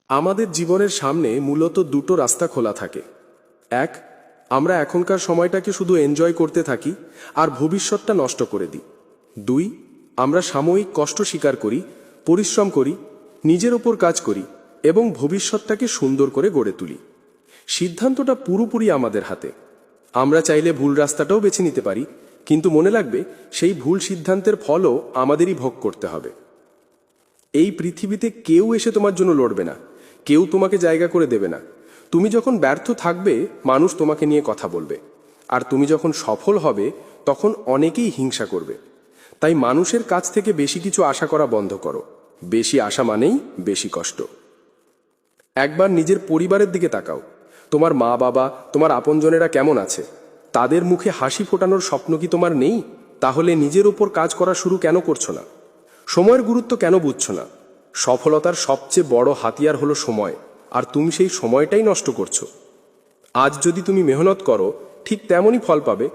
আমাদের জীবনের সামনে মূলত দুটো রাস্তা খোলা থাকে। এক, আমরা এখনকার সময়টাকে শুধু এনজয় করতে থাকি আর ভবিষ্যৎটা নষ্ট করে দিই। দুই, আমরা সাময়িক কষ্ট স্বীকার করি, পরিশ্রম করি, নিজের ওপর কাজ করি এবং ভবিষ্যৎটাকে সুন্দর করে গড়ে তুলি। সিদ্ধান্তটা পুরোপুরি আমাদের হাতে। আমরা চাইলে ভুল রাস্তাটাও বেছে নিতে পারি, কিন্তু মনে রাখবে সেই ভুল সিদ্ধান্তের ফলও আমাদেরই ভোগ করতে হবে। এই পৃথিবীতে কেউ এসে তোমার জন্য লড়বে না, কেউ তোমাকে জায়গা করে দেবে না। তুমি যখন ব্যর্থ থাকবে, মানুষ তোমাকে নিয়ে কথা বলবে, আর তুমি যখন সফল হবে তখন অনেকেই হিংসা করবে। তাই মানুষের কাছ থেকে বেশি কিছু আশা করা বন্ধ করো। বেশি আশা মানেই বেশি কষ্ট। একবার নিজের পরিবারের দিকে তাকাও। তোমার মা বাবা, তোমার আপনজনেরা কেমন আছে? তাদের মুখে হাসি ফোটানোর স্বপ্ন কি তোমার নেই? তাহলে নিজের উপর কাজ করা শুরু কেন করছো না? সময়ের গুরুত্ব কেন বুঝছো না? সফলতার সবচেয়ে বড় হাতিয়ার হলো সময়, আর তুমি সেই সময়টাই নষ্ট করছো। আজ যদি তুমি মেহনত করো, ঠিক তেমনই ফল পাবে।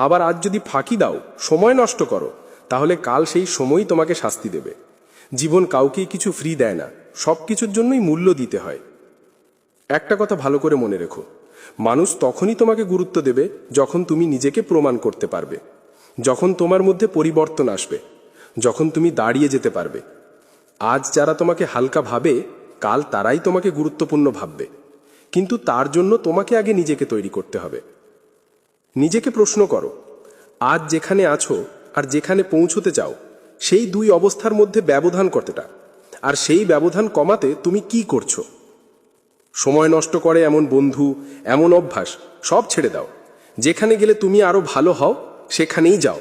আবার আজ যদি ফাঁকি দাও, সময় নষ্ট করো, তাহলে কাল সেই সময়ই তোমাকে শাস্তি দেবে। জীবন কাউকেই কিছু ফ্রি দেয় না, সব কিছুর জন্যই মূল্য দিতে হয়। একটা কথা ভালো করে মনে রেখো, মানুষ তখনই তোমাকে গুরুত্ব দেবে যখন তুমি নিজেকে প্রমাণ করতে পারবে, যখন তোমার মধ্যে পরিবর্তন আসবে, যখন তুমি দাঁড়িয়ে যেতে পারবে। আজ যারা তোমাকে হালকা ভাবে, কাল তারাই তোমাকে গুরুত্বপূর্ণ ভাববে। কিন্তু তার জন্য তোমাকে আগে নিজেকে তৈরি করতে হবে। নিজেকে প্রশ্ন করো, আজ যেখানে আছো আর যেখানে পৌঁছতে চাও, সেই দুই অবস্থার মধ্যে ব্যবধান কতটা, আর সেই ব্যবধান কমাতে তুমি কি করছো? সময় নষ্ট করে এমন বন্ধু, এমন অভ্যাস সব ছেড়ে দাও। যেখানে গেলে তুমি আরো ভালো হও, সেখানেই যাও।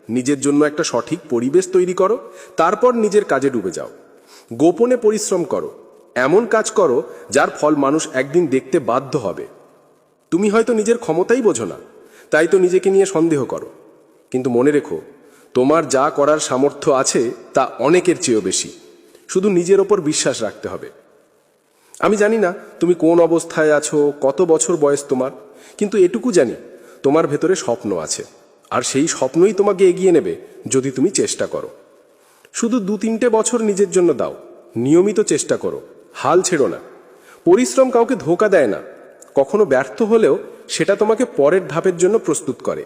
নিজের জন্য একটা সঠিক পরিবেশ তৈরি করো, তারপর নিজের কাজে ডুবে যাও। গোপনে পরিশ্রম করো, এমন কাজ করো যার ফল মানুষ একদিন দেখতে বাধ্য হবে। তুমি হয়তো নিজের ক্ষমতাই বোঝো না, তাই তো নিজেকে নিয়ে সন্দেহ করো। কিন্তু মনে রেখো, তোমার যা করার সামর্থ্য আছে তা অনেকের চেয়েও বেশি। শুধু নিজের ওপর বিশ্বাস রাখতে হবে। আমি জানি না তুমি কোন অবস্থায় আছো, কত বছর বয়স তোমার, কিন্তু এটুকু জানি তোমার ভেতরে স্বপ্ন আছে, আর সেই স্বপ্নই তোমাকে এগিয়ে নেবে যদি তুমি চেষ্টা করো। শুধু 2-3 বছর নিজের জন্য দাও, নিয়মিত চেষ্টা করো, হাল ছেড়ো না। পরিশ্রম কাউকে ধোঁকা দেয় না, কখনো ব্যর্থ হলেও সেটা তোমাকে পরের ধাপের জন্য প্রস্তুত করে।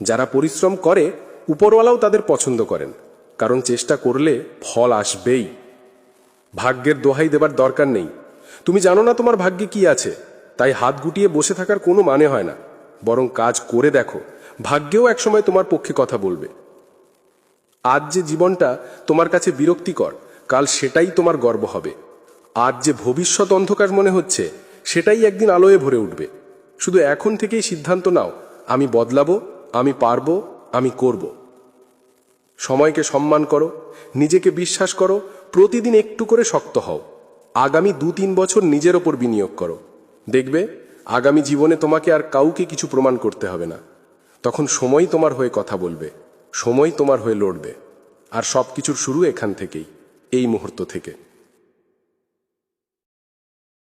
যারা পরিশ্রম করে, উপরওয়ালাও তাদের পছন্দ করেন, কারণ চেষ্টা করলে ফল আসবেই। ভাগ্যের দোহাই দেবার দরকার নেই। তুমি জানো না তোমার ভাগ্যে কি আছে, তাই হাত গুটিয়ে বসে থাকার কোনো মানে হয় না। বরং কাজ করে দেখো, ভাগ্যেও একসময় তোমার পক্ষে কথা বলবে। আজ যে জীবনটা তোমার কাছে বিরক্তিকর, কাল সেটাই তোমার গর্ব হবে। আজ যে ভবিষ্যৎ অন্ধকার মনে হচ্ছে, সেটাই একদিন আলোয় ভরে উঠবে। শুধু এখন থেকেই সিদ্ধান্ত নাও, আমি বদলাবো, আমি পারবো, আমি করব। সময়কে সম্মান করো, নিজেকে বিশ্বাস করো, প্রতিদিন একটু করে শক্ত হও। আগামী 2-3 বছর নিজের ওপর বিনিয়োগ করো। দেখবে আগামী জীবনে তোমাকে আর কাউকে কিছু প্রমাণ করতে হবে না। তখন সময় তোমার হয়ে কথা বলবে, সময় তোমার হয়ে লড়বে। আর সব কিছুর শুরু এখান থেকেই, এই মুহূর্ত থেকে।